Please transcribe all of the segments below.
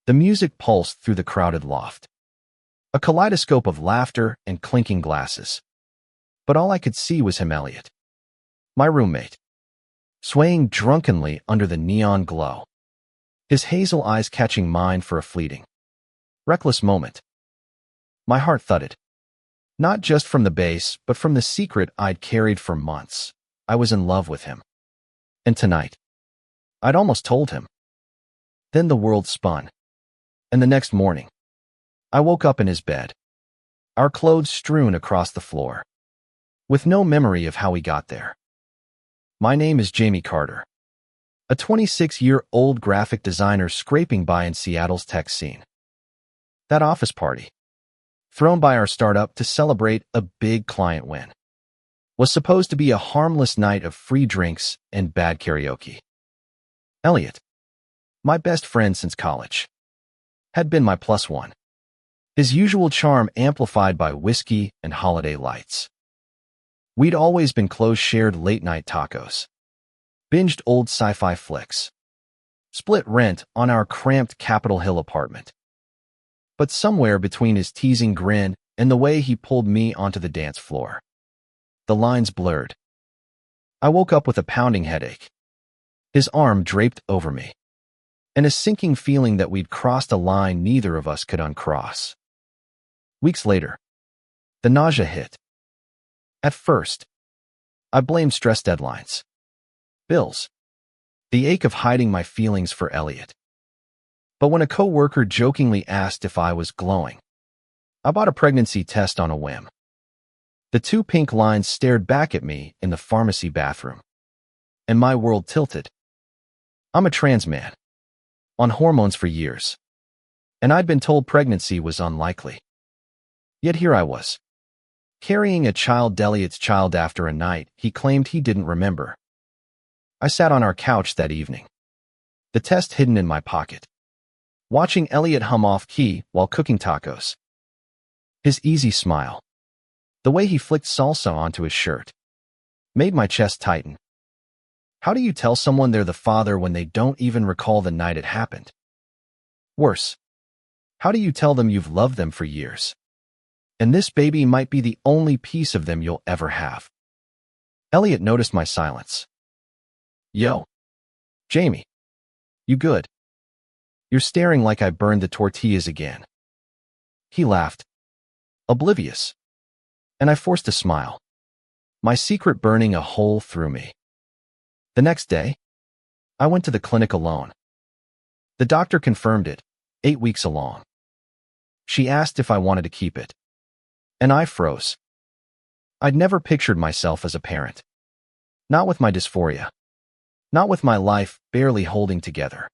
The music pulsed through the crowded loft, a kaleidoscope of laughter and clinking glasses. But all I could see was him, Elliot, my roommate, swaying drunkenly under the neon glow, his hazel eyes catching mine for a fleeting, reckless moment. My heart thudded, not just from the bass, but from the secret I'd carried for months. I was in love with him. And tonight, I'd almost told him. Then the world spun. And the next morning, I woke up in his bed, our clothes strewn across the floor, with no memory of how we got there. My name is Jamie Carter, a 26-year-old graphic designer scraping by in Seattle's tech scene. That office party, thrown by our startup to celebrate a big client win, was supposed to be a harmless night of free drinks and bad karaoke. Elliot, my best friend since college, had been my plus one, his usual charm amplified by whiskey and holiday lights. We'd always been close, shared late-night tacos, binged old sci-fi flicks, split rent on our cramped Capitol Hill apartment. But somewhere between his teasing grin and the way he pulled me onto the dance floor, the lines blurred. I woke up with a pounding headache, his arm draped over me, and a sinking feeling that we'd crossed a line neither of us could uncross. Weeks later, the nausea hit. At first, I blamed stress, deadlines, bills, the ache of hiding my feelings for Elliot. But when a coworker jokingly asked if I was glowing, I bought a pregnancy test on a whim. The two pink lines stared back at me in the pharmacy bathroom, and my world tilted. I'm a trans man, on hormones for years, and I'd been told pregnancy was unlikely. Yet here I was, carrying a child, Elliot's child, after a night he claimed he didn't remember. I sat on our couch that evening, the test hidden in my pocket, watching Elliot hum off-key while cooking tacos. His easy smile, the way he flicked salsa onto his shirt, made my chest tighten. How do you tell someone they're the father when they don't even recall the night it happened? Worse, how do you tell them you've loved them for years, and this baby might be the only piece of them you'll ever have? Elliot noticed my silence. Yo, Jamie, you good? You're staring like I burned the tortillas again. He laughed, oblivious, and I forced a smile, my secret burning a hole through me. The next day, I went to the clinic alone. The doctor confirmed it, 8 weeks along. She asked if I wanted to keep it, and I froze. I'd never pictured myself as a parent. Not with my dysphoria. Not with my life barely holding together.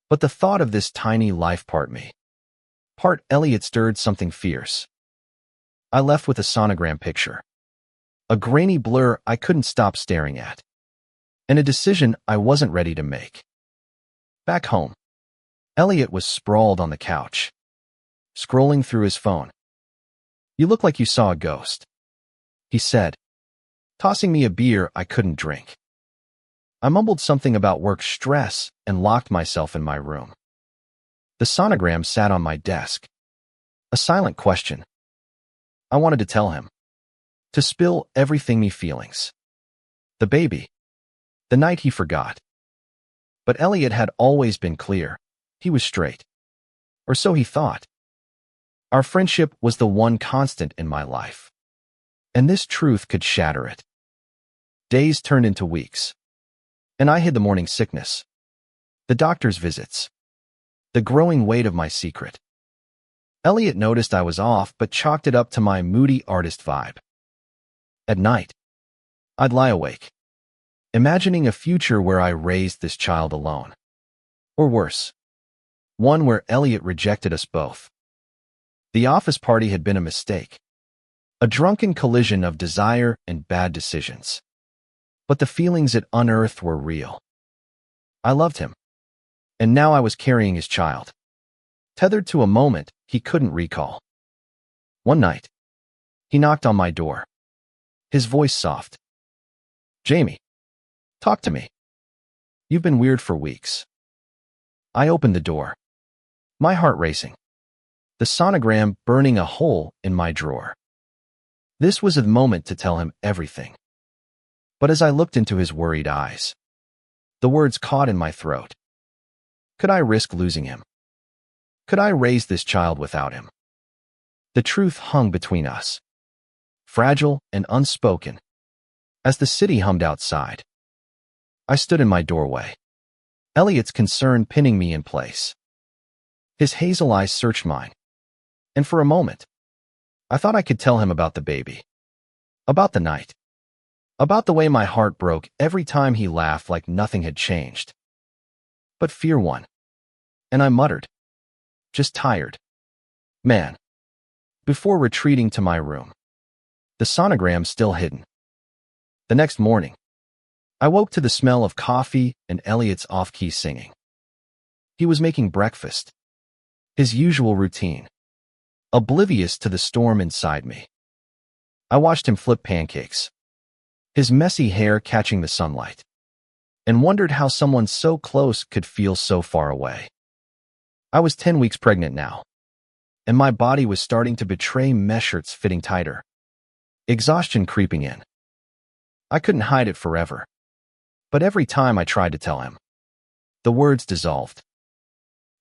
But the thought of this tiny life, part me, part Elliot, stirred something fierce. I left with a sonogram picture, a grainy blur I couldn't stop staring at, and a decision I wasn't ready to make. Back home, Elliot was sprawled on the couch, scrolling through his phone. You look like you saw a ghost, he said, tossing me a beer I couldn't drink. I mumbled something about work stress and locked myself in my room. The sonogram sat on my desk, a silent question. I wanted to tell him, to spill everything, me feelings. The baby, the night he forgot. But Elliot had always been clear. He was straight. Or so he thought. Our friendship was the one constant in my life, and this truth could shatter it. Days turned into weeks, and I hid the morning sickness, the doctor's visits, the growing weight of my secret. Elliot noticed I was off, but chalked it up to my moody artist vibe. At night, I'd lie awake, imagining a future where I raised this child alone. Or worse, one where Elliot rejected us both. The office party had been a mistake, a drunken collision of desire and bad decisions. But the feelings it unearthed were real. I loved him, and now I was carrying his child, tethered to a moment he couldn't recall. One night, he knocked on my door, his voice soft. Jamie, talk to me. You've been weird for weeks. I opened the door, My heart racing. The sonogram burning a hole in my drawer. This was a moment to tell him everything. But as I looked into his worried eyes, the words caught in my throat. Could I risk losing him? Could I raise this child without him? The truth hung between us, fragile and unspoken. As the city hummed outside, I stood in my doorway, Elliot's concern pinning me in place. His hazel eyes searched mine, and for a moment, I thought I could tell him about the baby, about the night, about the way my heart broke every time he laughed like nothing had changed. But fear won, and I muttered, just tired. Man. Before retreating to my room, the sonogram still hidden. The next morning, I woke to the smell of coffee and Elliot's off-key singing. He was making breakfast, his usual routine, oblivious to the storm inside me. I watched him flip pancakes, his messy hair catching the sunlight, and wondered how someone so close could feel so far away. I was 10 weeks pregnant now, and my body was starting to betray mesh shirts fitting tighter, exhaustion creeping in. I couldn't hide it forever, but every time I tried to tell him, the words dissolved.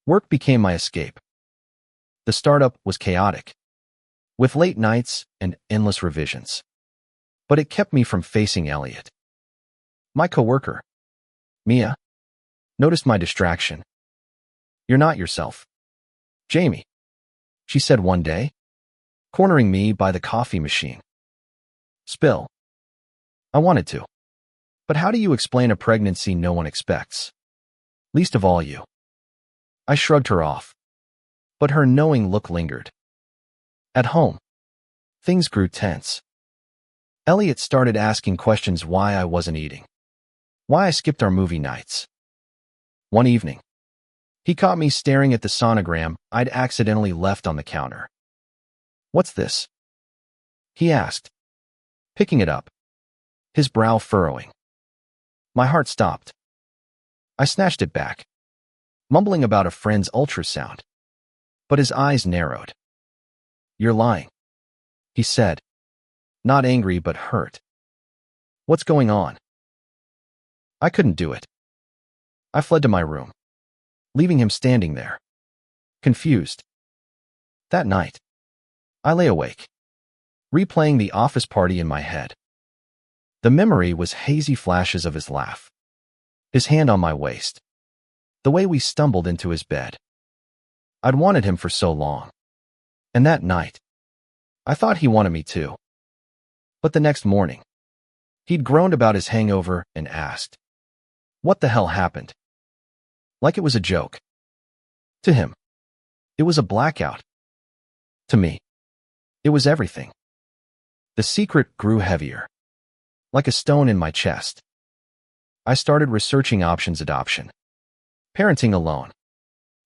Work became my escape. The startup was chaotic, with late nights and endless revisions. But it kept me from facing Elliot. My coworker, Mia, noticed my distraction. You're not yourself, Jamie, she said one day, cornering me by the coffee machine. Spill. I wanted to. But how do you explain a pregnancy no one expects? Least of all you. I shrugged her off, but her knowing look lingered. At home, things grew tense. Elliot started asking questions why I wasn't eating, why I skipped our movie nights. One evening, he caught me staring at the sonogram I'd accidentally left on the counter. What's this? He asked, picking it up, his brow furrowing. My heart stopped. I snatched it back, mumbling about a friend's ultrasound, but his eyes narrowed. You're lying, he said, not angry but hurt. What's going on? I couldn't do it. I fled to my room, leaving him standing there, confused. That night, I lay awake, replaying the office party in my head. The memory was hazy flashes of his laugh, his hand on my waist, the way we stumbled into his bed. I'd wanted him for so long, and that night, I thought he wanted me too. But the next morning, he'd groaned about his hangover and asked, what the hell happened? Like it was a joke. To him, it was a blackout. To me, it was everything. The secret grew heavier, like a stone in my chest. I started researching options: adoption, parenting alone,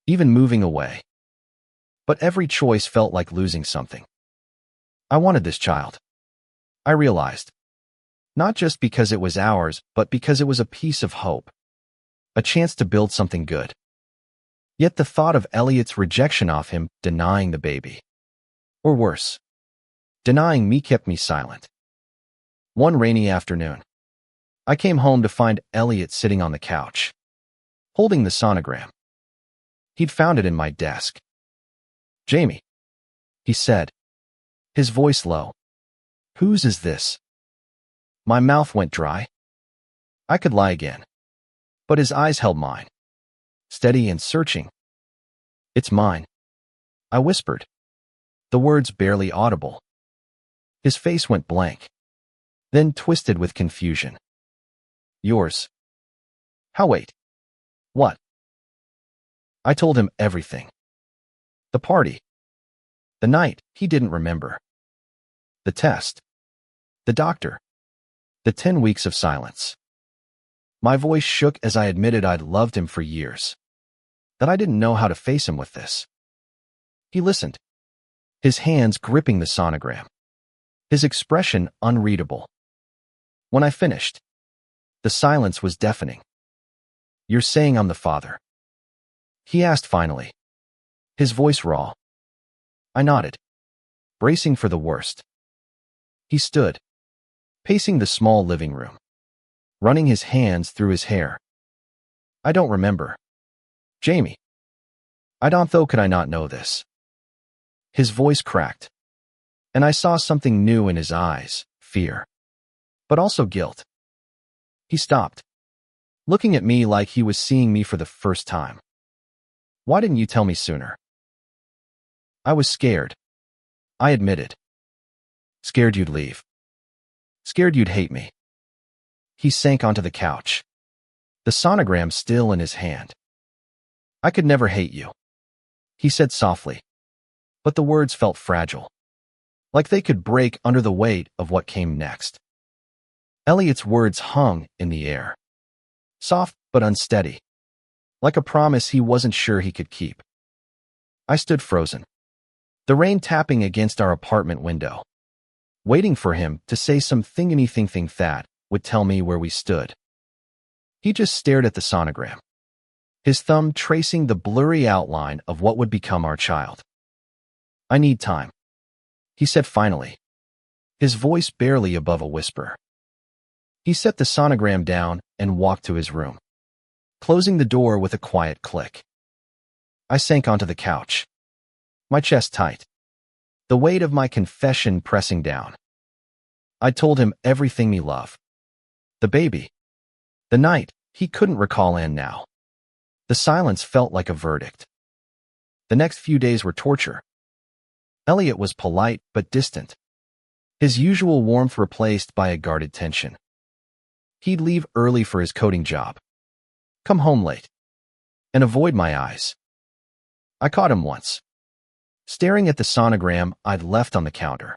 even moving away. But every choice felt like losing something. I wanted this child, I realized, not just because it was ours, but because it was a piece of hope, a chance to build something good. Yet the thought of Elliot's rejection of him, denying the baby, or worse, denying me, kept me silent. One rainy afternoon, I came home to find Elliot sitting on the couch, holding the sonogram. He'd found it in my desk. Jamie, he said, his voice low. Whose is this? My mouth went dry. I could lie again, but his eyes held mine, steady and searching. It's mine, I whispered, the words barely audible. His face went blank, then twisted with confusion. Yours. How? Wait. What? I told him everything. The party. The night he didn't remember. The test. The doctor. The 10 weeks of silence. My voice shook as I admitted I'd loved him for years, that I didn't know how to face him with this. He listened, his hands gripping the sonogram, his expression unreadable. When I finished, the silence was deafening. You're saying I'm the father? He asked finally, his voice raw. I nodded, bracing for the worst. He stood, pacing the small living room, running his hands through his hair. I don't remember. Jamie. I don't though could I not know this. His voice cracked, and I saw something new in his eyes, fear, but also guilt. He stopped, looking at me like he was seeing me for the first time. Why didn't you tell me sooner? I was scared. I admitted. Scared you'd leave. Scared you'd hate me. He sank onto the couch, the sonogram still in his hand. I could never hate you, he said softly, but the words felt fragile, like they could break under the weight of what came next. Elliot's words hung in the air, soft but unsteady, like a promise he wasn't sure he could keep. I stood frozen, the rain tapping against our apartment window, waiting for him to say anything that would tell me where we stood. He just stared at the sonogram, his thumb tracing the blurry outline of what would become our child. I need time, he said finally, his voice barely above a whisper. He set the sonogram down and walked to his room, closing the door with a quiet click. I sank onto the couch, my chest tight, the weight of my confession pressing down. I told him everything me love. The baby. The night, he couldn't recall and now. The silence felt like a verdict. The next few days were torture. Elliot was polite but distant, his usual warmth replaced by a guarded tension. He'd leave early for his coding job, come home late, and avoid my eyes. I caught him once, staring at the sonogram I'd left on the counter.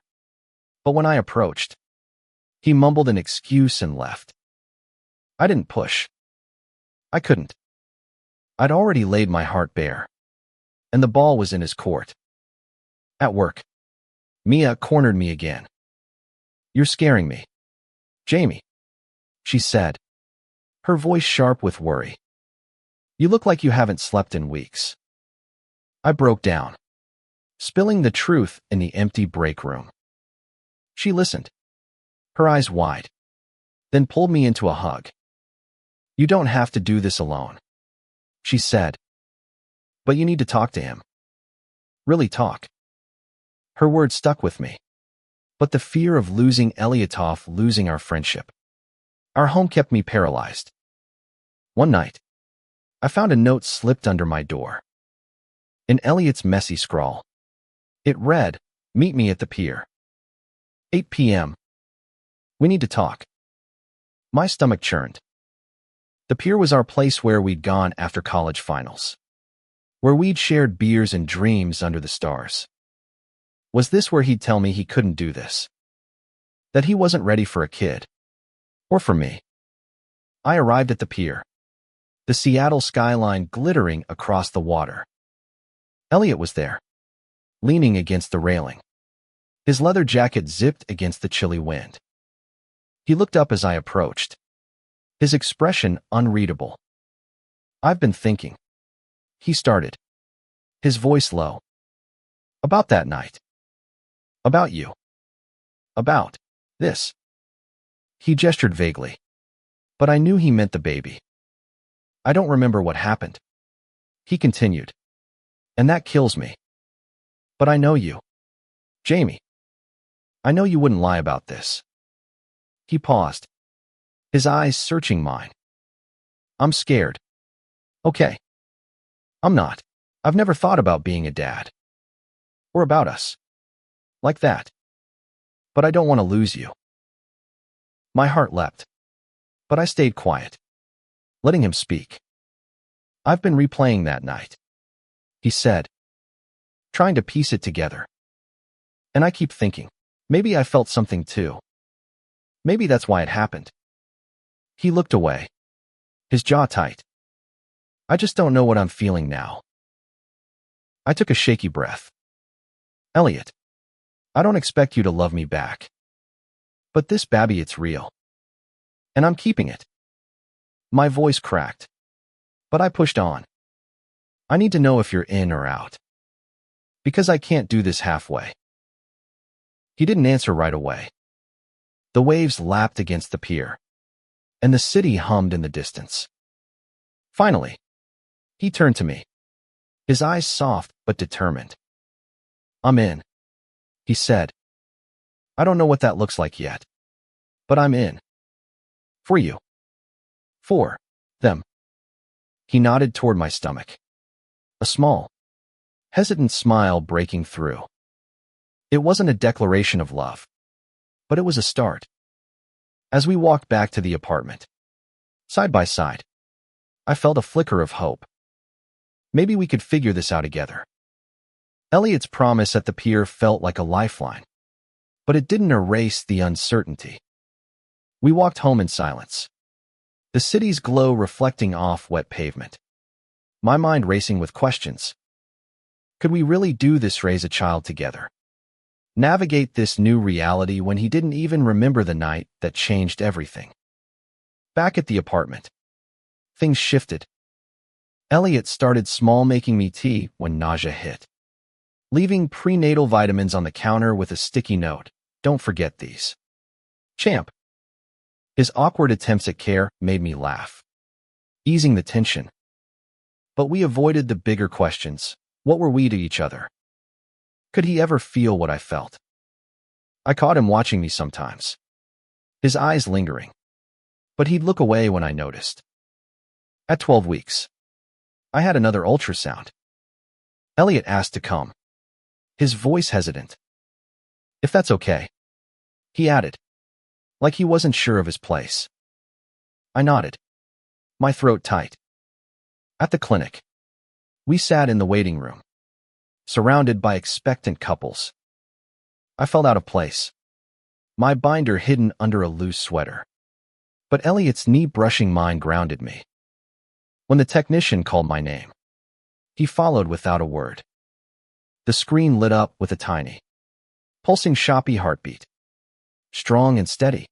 But when I approached, he mumbled an excuse and left. I didn't push. I couldn't. I'd already laid my heart bare, and the ball was in his court. At work, Mia cornered me again. You're scaring me, Jamie, she said, her voice sharp with worry. You look like you haven't slept in weeks. I broke down, spilling the truth in the empty break room. She listened, her eyes wide, then pulled me into a hug. You don't have to do this alone, she said. But you need to talk to him. Really talk. Her words stuck with me, but the fear of losing Elliotov, losing our friendship, our home kept me paralyzed. One night, I found a note slipped under my door. In Elliot's messy scrawl, it read, "Meet me at the pier. 8 p.m. We need to talk." My stomach churned. The pier was our place where we'd gone after college finals, where we'd shared beers and dreams under the stars. Was this where he'd tell me he couldn't do this? That he wasn't ready for a kid? Or for me? I arrived at the pier, the Seattle skyline glittering across the water. Elliot was there, leaning against the railing, his leather jacket zipped against the chilly wind. He looked up as I approached, his expression unreadable. I've been thinking, he started, his voice low. About that night. About you. About this. He gestured vaguely, but I knew he meant the baby. I don't remember what happened, he continued, and that kills me. But I know you, Jamie. I know you wouldn't lie about this. He paused, his eyes searching mine. I'm scared. Okay. I'm not. I've never thought about being a dad. Or about us. Like that. But I don't want to lose you. My heart leapt, but I stayed quiet, letting him speak. I've been replaying that night, he said, trying to piece it together. And I keep thinking, maybe I felt something too. Maybe that's why it happened. He looked away, his jaw tight. I just don't know what I'm feeling now. I took a shaky breath. Elliot, I don't expect you to love me back. But this baby, it's real. And I'm keeping it. My voice cracked, but I pushed on. I need to know if you're in or out. Because I can't do this halfway. He didn't answer right away. The waves lapped against the pier, and the city hummed in the distance. Finally, he turned to me, his eyes soft but determined. "I'm in," he said. "I don't know what that looks like yet, but I'm in. For you. For them." He nodded toward my stomach, a small, hesitant smile breaking through. It wasn't a declaration of love, but it was a start. As we walked back to the apartment, side by side, I felt a flicker of hope. Maybe we could figure this out together. Elliot's promise at the pier felt like a lifeline, but it didn't erase the uncertainty. We walked home in silence, the city's glow reflecting off wet pavement, my mind racing with questions. Could we really do this, raise a child together? Navigate this new reality when he didn't even remember the night that changed everything? Back at the apartment, things shifted. Elliot started small, making me tea when nausea hit, leaving prenatal vitamins on the counter with a sticky note. "Don't forget these, champ." His awkward attempts at care made me laugh, easing the tension. But we avoided the bigger questions. What were we to each other? Could he ever feel what I felt? I caught him watching me sometimes, his eyes lingering, but he'd look away when I noticed. At 12 weeks, I had another ultrasound. Elliot asked to come, his voice hesitant. "If that's okay," he added, like he wasn't sure of his place. I nodded, my throat tight. At the clinic, we sat in the waiting room, surrounded by expectant couples. I felt out of place, my binder hidden under a loose sweater. But Elliot's knee brushing mine grounded me. When the technician called my name, he followed without a word. The screen lit up with a tiny, pulsing choppy heartbeat, strong and steady.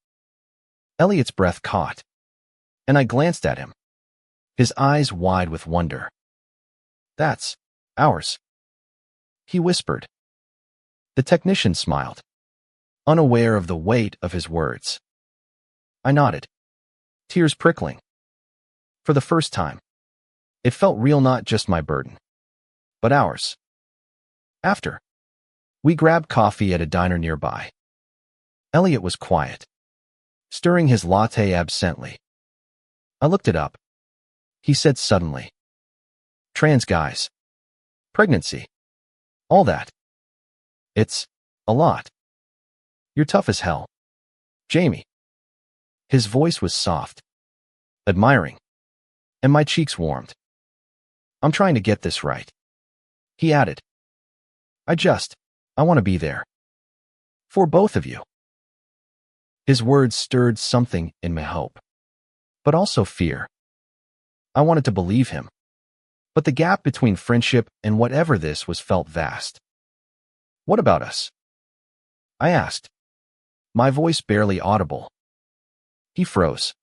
Elliot's breath caught, and I glanced at him, his eyes wide with wonder. "That's ours," he whispered. The technician smiled, unaware of the weight of his words. I nodded, tears prickling. For the first time, it felt real, not just my burden, but ours. After, we grabbed coffee at a diner nearby. Elliot was quiet, stirring his latte absently. I looked it up. He said suddenly, "Trans guys, pregnancy, all that. It's a lot. You're tough as hell, Jamie." His voice was soft, admiring, and my cheeks warmed. "I'm trying to get this right," he added. I want to be there. For both of you." His words stirred something in me, hope, but also fear. I wanted to believe him, but the gap between friendship and whatever this was felt vast. "What about us?" I asked, my voice barely audible. He froze,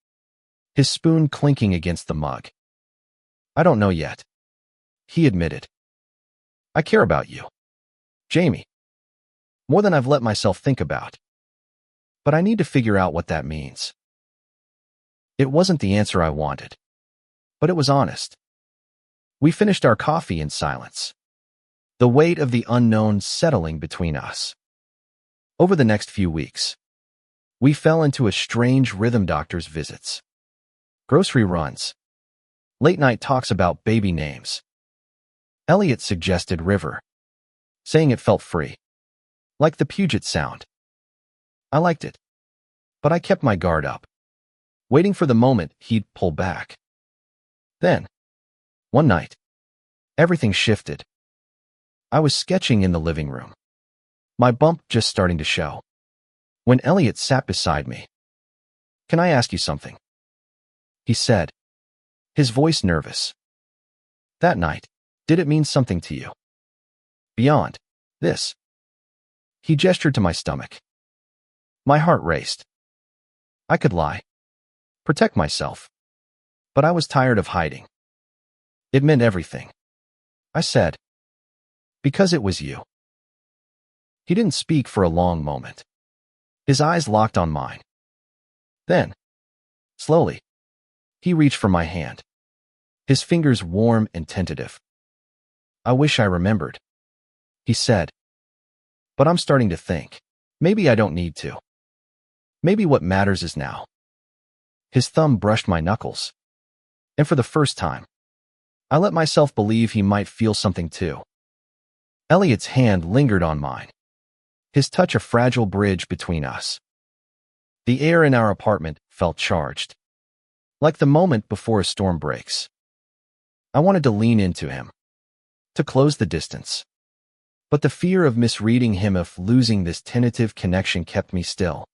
his spoon clinking against the mug. "I don't know yet," he admitted. "I care about you, Jamie, more than I've let myself think about. But I need to figure out what that means." It wasn't the answer I wanted, but it was honest. We finished our coffee in silence, the weight of the unknown settling between us. Over the next few weeks, we fell into a strange rhythm: doctor's visits, grocery runs, late-night talks about baby names. Elliot suggested River, saying it felt free, like the Puget Sound. I liked it, but I kept my guard up, waiting for the moment he'd pull back. Then, one night, everything shifted. I was sketching in the living room, my bump just starting to show, when Elliot sat beside me. "Can I ask you something?" he said, his voice nervous. "That night, did it mean something to you? Beyond this?" He gestured to my stomach. My heart raced. I could lie, protect myself, but I was tired of hiding. "It meant everything," I said. Because it was you. He didn't speak for a long moment. His eyes locked on mine. Then, slowly, he reached for my hand, his fingers warm and tentative. I wish I remembered, he said. But I'm starting to think, maybe I don't need to. Maybe what matters is now. His thumb brushed my knuckles. And for the first time, I let myself believe he might feel something too. Elliot's hand lingered on mine, his touch a fragile bridge between us. The air in our apartment felt charged, like the moment before a storm breaks. I wanted to lean into him, to close the distance. But the fear of misreading him, of losing this tentative connection, kept me still.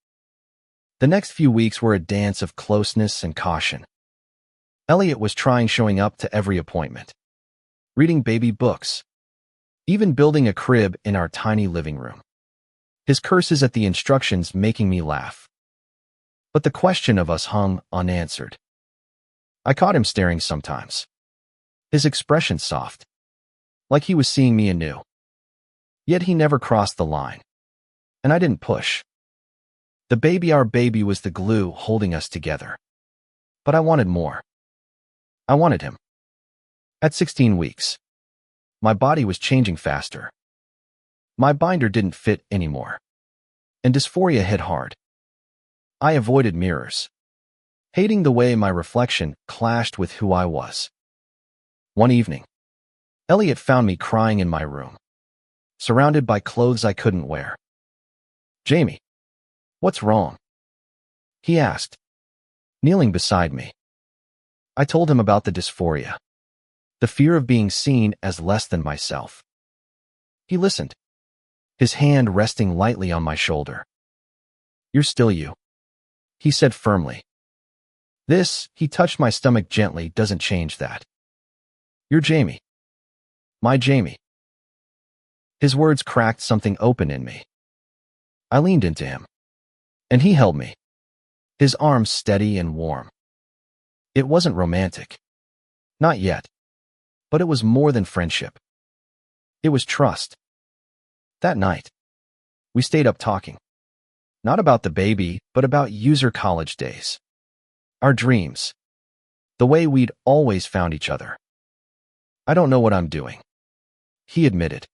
The next few weeks were a dance of closeness and caution. Elliot was showing up to every appointment, reading baby books, even building a crib in our tiny living room. His curses at the instructions making me laugh. But the question of us hung unanswered. I caught him staring sometimes, his expression soft, like he was seeing me anew. Yet he never crossed the line, and I didn't push. Our baby was the glue holding us together. But I wanted more. I wanted him. At 16 weeks, my body was changing faster. My binder didn't fit anymore, and dysphoria hit hard. I avoided mirrors, hating the way my reflection clashed with who I was. One evening, Elliot found me crying in my room, surrounded by clothes I couldn't wear. "Jamie, what's wrong?" he asked, kneeling beside me. I told him about the dysphoria, the fear of being seen as less than myself. He listened, his hand resting lightly on my shoulder. "You're still you," he said firmly. "This," he touched my stomach gently, "doesn't change that. You're Jamie. My Jamie." His words cracked something open in me. I leaned into him, and he held me, his arms steady and warm. It wasn't romantic. Not yet. But it was more than friendship. It was trust. That night, we stayed up talking. Not about the baby, but about user college days. Our dreams. The way we'd always found each other. "I don't know what I'm doing," he admitted,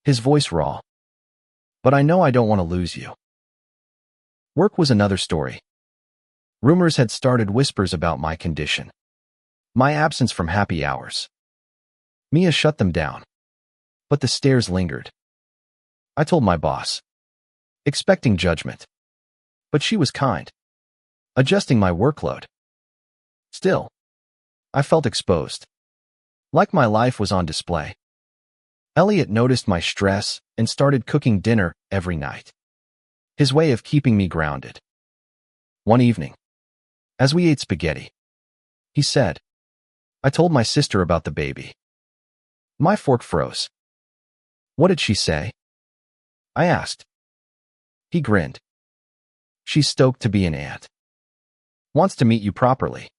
his voice raw. "But I know I don't want to lose you." Work was another story. Rumors had started, whispers about my condition, my absence from happy hours. Mia shut them down, but the stares lingered. I told my boss, expecting judgment. But she was kind, adjusting my workload. Still, I felt exposed, like my life was on display. Elliot noticed my stress and started cooking dinner every night, his way of keeping me grounded. One evening, as we ate spaghetti, he said, "I told my sister about the baby." My fork froze. "What did she say?" I asked. He grinned. "She's stoked to be an aunt. Wants to meet you properly."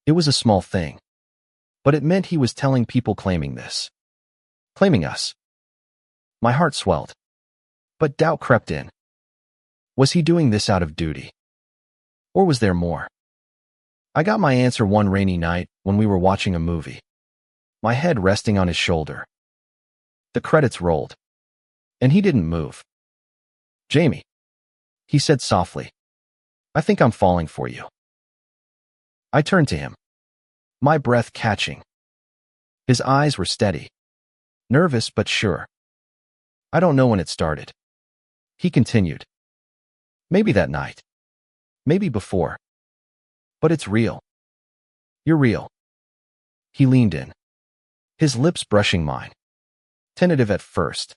It was a small thing, but it meant he was telling people, claiming us. My heart swelled, but doubt crept in. Was he doing this out of duty? Or was there more? I got my answer one rainy night when we were watching a movie, my head resting on his shoulder. The credits rolled, and he didn't move. "Jamie," he said softly, "I think I'm falling for you." I turned to him, my breath catching. His eyes were steady, nervous but sure. "I don't know when it started," he continued. "Maybe that night. Maybe before. But it's real. You're real." He leaned in, his lips brushing mine. Tentative at first,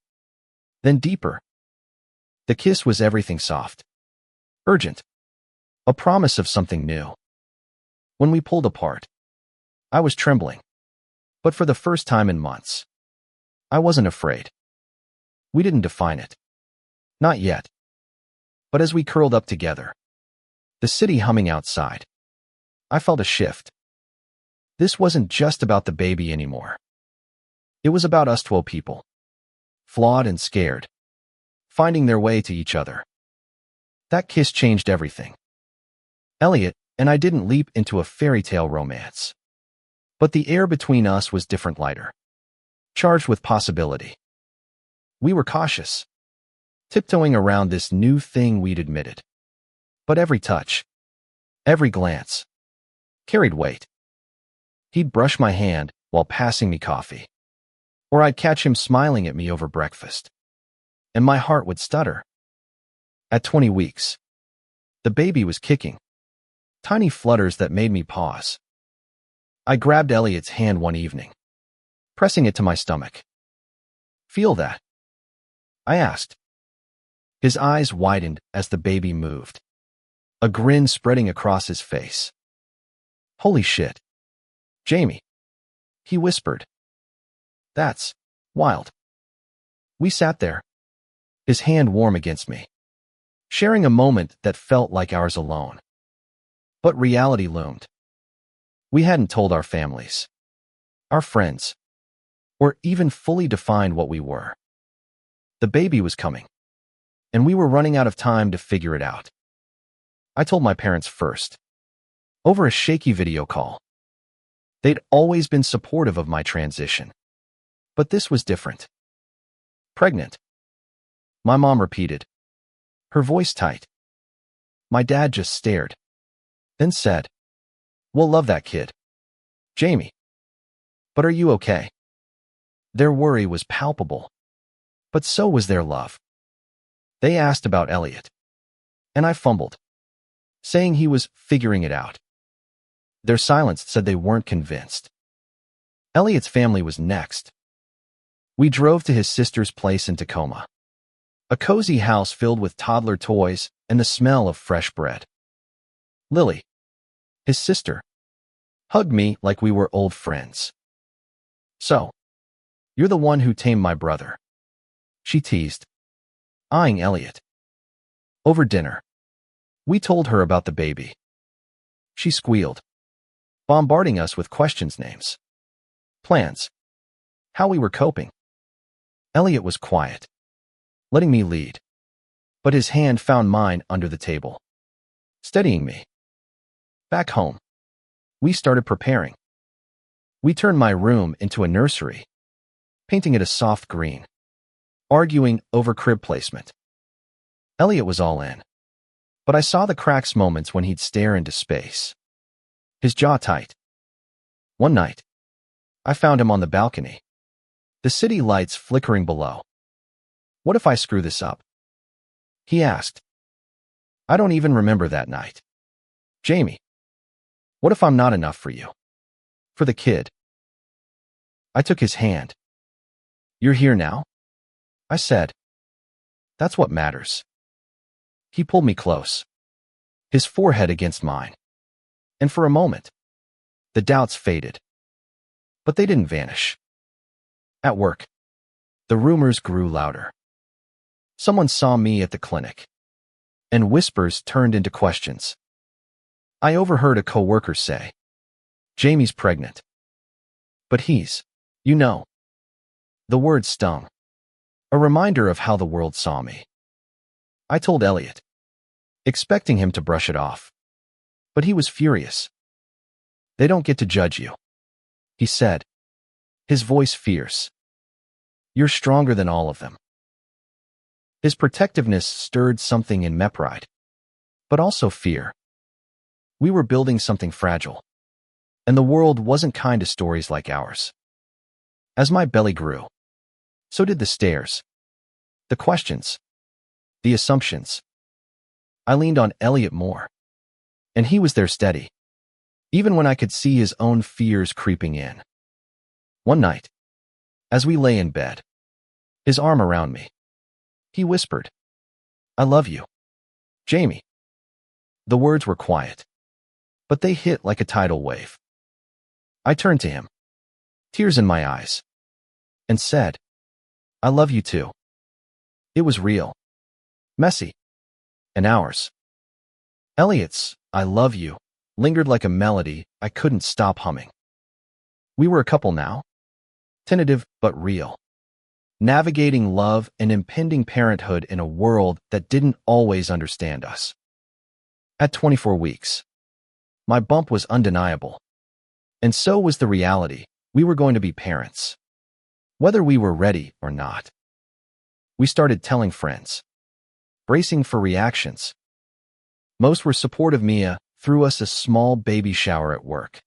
then deeper. The kiss was everything, soft, urgent, a promise of something new. When we pulled apart, I was trembling. But for the first time in months, I wasn't afraid. We didn't define it. Not yet. But as we curled up together, the city humming outside, I felt a shift. This wasn't just about the baby anymore. It was about us 12 people, flawed and scared, finding their way to each other. That kiss changed everything. Elliot and I didn't leap into a fairy tale romance. But the air between us was different, lighter, charged with possibility. We were cautious, tiptoeing around this new thing we'd admitted. But every touch, every glance, carried weight. He'd brush my hand while passing me coffee, or I'd catch him smiling at me over breakfast, and my heart would stutter. At 20 weeks, the baby was kicking, tiny flutters that made me pause. I grabbed Elliot's hand one evening, pressing it to my stomach. "Feel that?" I asked. His eyes widened as the baby moved, a grin spreading across his face. "Holy shit, Jamie," he whispered. "That's wild." We sat there, his hand warm against me, sharing a moment that felt like ours alone. But reality loomed. We hadn't told our families, our friends, or even fully defined what we were. The baby was coming, and we were running out of time to figure it out. I told my parents first, over a shaky video call. They'd always been supportive of my transition, but this was different. "Pregnant," my mom repeated, her voice tight. My dad just stared, then said, "We'll love that kid, Jamie. But are you okay?" Their worry was palpable, but so was their love. They asked about Elliot, and I fumbled, saying he was figuring it out. Their silence said they weren't convinced. Elliot's family was next. We drove to his sister's place in Tacoma, a cozy house filled with toddler toys and the smell of fresh bread. Lily, his sister, hugged me like we were old friends. "So, you're the one who tamed my brother," she teased, eyeing Elliot. Over dinner, we told her about the baby. She squealed, bombarding us with questions, names, plans, how we were coping. Elliot was quiet, letting me lead, but his hand found mine under the table, steadying me. Back home, we started preparing. We turned my room into a nursery, painting it a soft green, arguing over crib placement. Elliot was all in, but I saw the cracks moments when he'd stare into space, his jaw tight. One night, I found him on the balcony, the city lights flickering below. "What if I screw this up?" he asked. "I don't even remember that night. Jamie, what if I'm not enough for you? For the kid?" I took his hand. "You're here now?" I said. "That's what matters." He pulled me close, his forehead against mine. And for a moment, the doubts faded. But they didn't vanish. At work, the rumors grew louder. Someone saw me at the clinic, and whispers turned into questions. I overheard a coworker say, "Jamie's pregnant." "But he's, you know." The word stung, a reminder of how the world saw me. I told Elliot, expecting him to brush it off. But he was furious. "They don't get to judge you," he said, his voice fierce. "You're stronger than all of them." His protectiveness stirred something in me, pride, but also fear. We were building something fragile, and the world wasn't kind to stories like ours. As my belly grew, so did the stares, the questions, the assumptions. I leaned on Elliot more, and he was there steady, even when I could see his own fears creeping in. One night, as we lay in bed, his arm around me, he whispered, "I love you, Jamie." The words were quiet, but they hit like a tidal wave. I turned to him, tears in my eyes, and said, "I love you too." It was real, messy, and ours. Elliot's "I love you" lingered like a melody I couldn't stop humming. We were a couple now, tentative but real. Navigating love and impending parenthood in a world that didn't always understand us. At 24 weeks, my bump was undeniable. And so was the reality. We were going to be parents, whether we were ready or not. We started telling friends, bracing for reactions. Most were supportive. Mia threw us a small baby shower at work,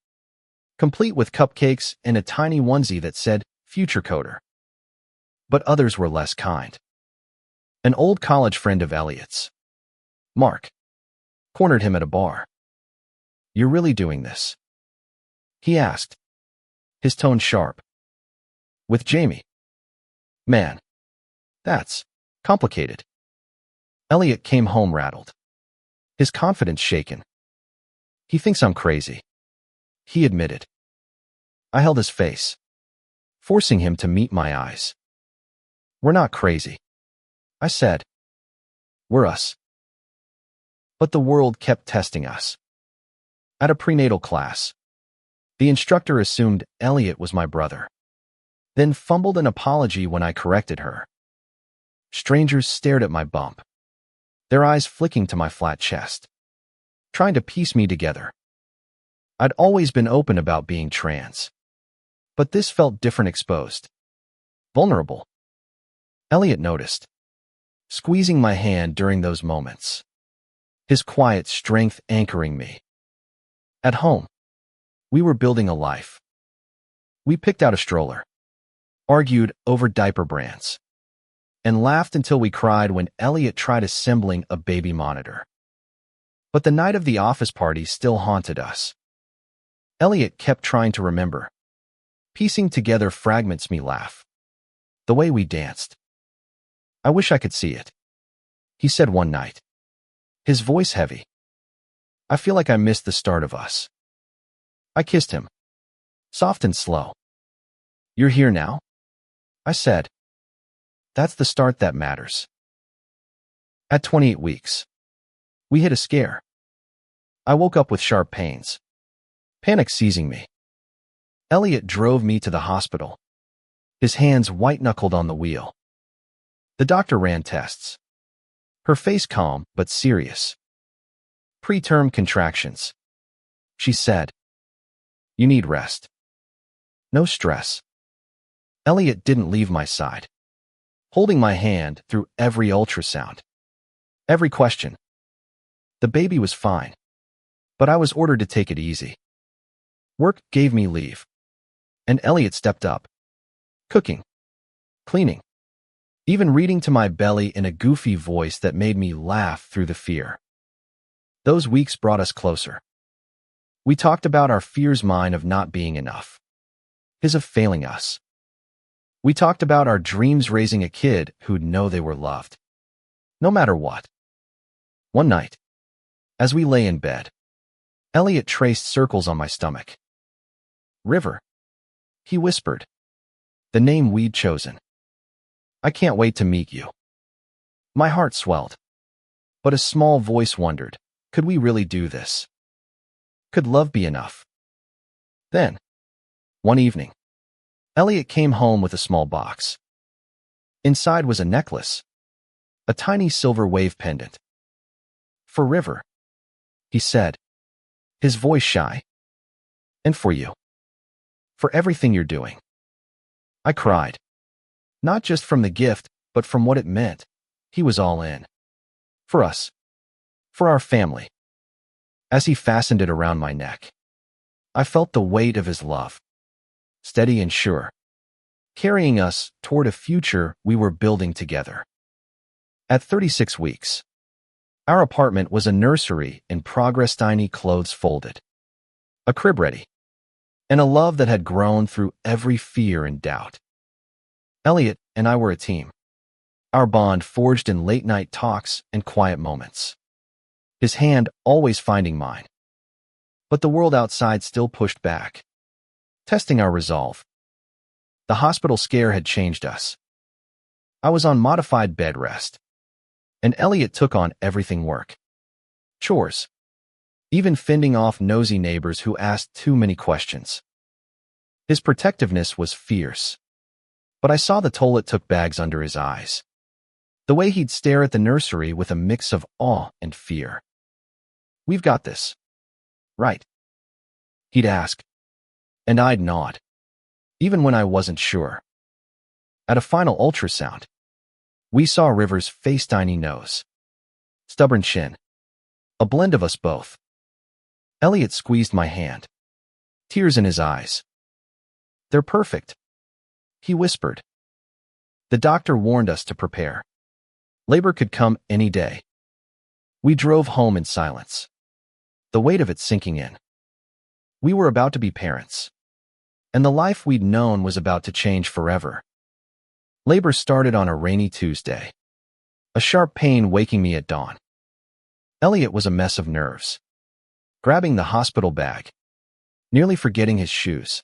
complete with cupcakes and a tiny onesie that said, "Future Coder." But others were less kind. An old college friend of Elliot's, Mark, cornered him at a bar. "You're really doing this?" he asked, his tone sharp. "With Jamie? Man, that's complicated." Elliot came home rattled, his confidence shaken. "He thinks I'm crazy," he admitted. I held his face, forcing him to meet my eyes. "We're not crazy," I said. "We're us." But the world kept testing us. At a prenatal class, the instructor assumed Elliot was my brother, then fumbled an apology when I corrected her. Strangers stared at my bump, their eyes flicking to my flat chest, trying to piece me together. I'd always been open about being trans, but this felt different, exposed, vulnerable. Elliot noticed, squeezing my hand during those moments, his quiet strength anchoring me. At home, we were building a life. We picked out a stroller, argued over diaper brands, and laughed until we cried when Elliot tried assembling a baby monitor. But the night of the office party still haunted us. Elliot kept trying to remember, piecing together fragments. Me laugh, the way we danced. "I wish I could see it," he said one night, his voice heavy. "I feel like I missed the start of us." I kissed him, soft and slow. "You're here now?" I said. "That's the start that matters." At 28 weeks, we hit a scare. I woke up with sharp pains, panic seizing me. Elliot drove me to the hospital, his hands white-knuckled on the wheel. The doctor ran tests, her face calm but serious. "Preterm contractions," she said. "You need rest. No stress." Elliot didn't leave my side, holding my hand through every ultrasound, every question. The baby was fine, but I was ordered to take it easy. Work gave me leave, and Elliot stepped up, cooking, cleaning, even reading to my belly in a goofy voice that made me laugh through the fear. Those weeks brought us closer. We talked about our fears, mine of not being enough, his of failing us. We talked about our dreams, raising a kid who'd know they were loved, no matter what. One night, as we lay in bed, Elliot traced circles on my stomach. "River," he whispered, the name we'd chosen. "I can't wait to meet you." My heart swelled, but a small voice wondered, could we really do this? Could love be enough? Then, one evening, Elliot came home with a small box. Inside was a necklace, a tiny silver wave pendant. "For River," he said, his voice shy. "And for you. For everything you're doing." I cried, not just from the gift, but from what it meant. He was all in. For us. For our family. As he fastened it around my neck, I felt the weight of his love, steady and sure, carrying us toward a future we were building together. At 36 weeks, our apartment was a nursery in progress, tiny clothes folded, a crib ready, and a love that had grown through every fear and doubt. Elliot and I were a team, our bond forged in late-night talks and quiet moments, his hand always finding mine. But the world outside still pushed back, testing our resolve. The hospital scare had changed us. I was on modified bed rest, and Elliot took on everything: work, chores, even fending off nosy neighbors who asked too many questions. His protectiveness was fierce, But I saw the toll it took bags under his eyes. The way he'd stare at the nursery with a mix of awe and fear. "We've got this, right?" he'd ask. And I'd nod, even when I wasn't sure. At a final ultrasound, we saw River's face-tiny nose, stubborn chin, a blend of us both. Elliot squeezed my hand, tears in his eyes. "They're perfect," he whispered. The doctor warned us to prepare. Labor could come any day. We drove home in silence, the weight of it sinking in. We were about to be parents, and the life we'd known was about to change forever. Labor started on a rainy Tuesday, a sharp pain waking me at dawn. Elliot was a mess of nerves, grabbing the hospital bag, nearly forgetting his shoes.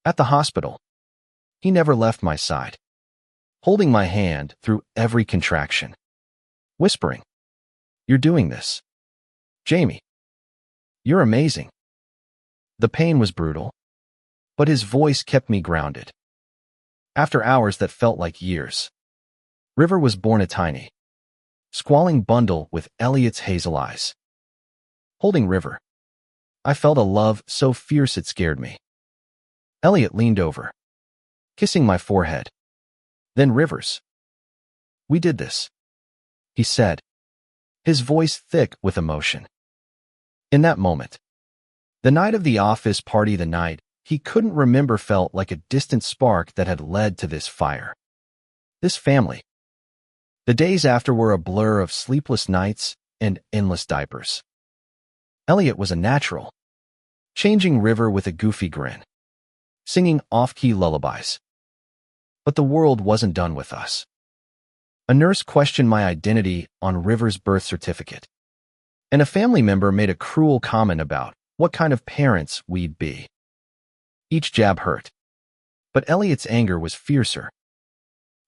At the hospital, he never left my side, holding my hand through every contraction, whispering, "You're doing this. Jamie, you're amazing." The pain was brutal, but his voice kept me grounded. After hours that felt like years, River was born a tiny, squalling bundle with Elliot's hazel eyes. Holding River, I felt a love so fierce it scared me. Elliot leaned over, kissing my forehead, then River's. "We did this," he said, his voice thick with emotion. In that moment, the night of the office party, the night he couldn't remember, felt like a distant spark that had led to this fire. This family. The days after were a blur of sleepless nights and endless diapers. Elliot was a natural, changing River with a goofy grin, singing off-key lullabies. But the world wasn't done with us. A nurse questioned my identity on River's birth certificate, and a family member made a cruel comment about what kind of parents we'd be. Each jab hurt, but Elliot's anger was fiercer.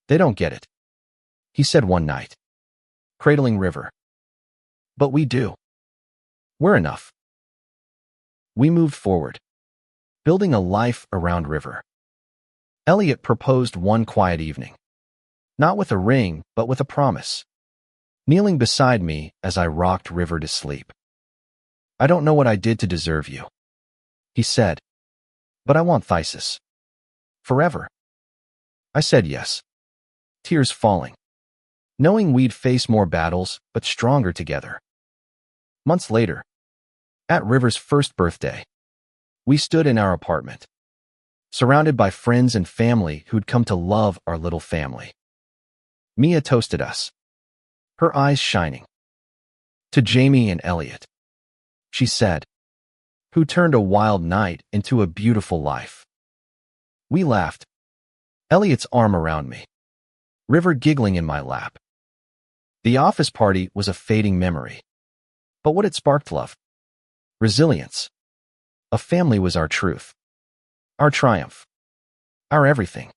"They don't get it," he said one night, cradling River. "But we do. We're enough." We moved forward, building a life around River. Elliot proposed one quiet evening, not with a ring, but with a promise, kneeling beside me as I rocked River to sleep. "I don't know what I did to deserve you," he said, "but I want Thysis. Forever." I said yes, tears falling, knowing we'd face more battles, but stronger together. Months later, at River's first birthday, we stood in our apartment, surrounded by friends and family who'd come to love our little family. Mia toasted us, her eyes shining. "To Jamie and Elliot," she said, "who turned a wild night into a beautiful life." We laughed, Elliot's arm around me, River giggling in my lap. The office party was a fading memory, but what it sparked: love, resilience. A family was our truth, our triumph, our everything.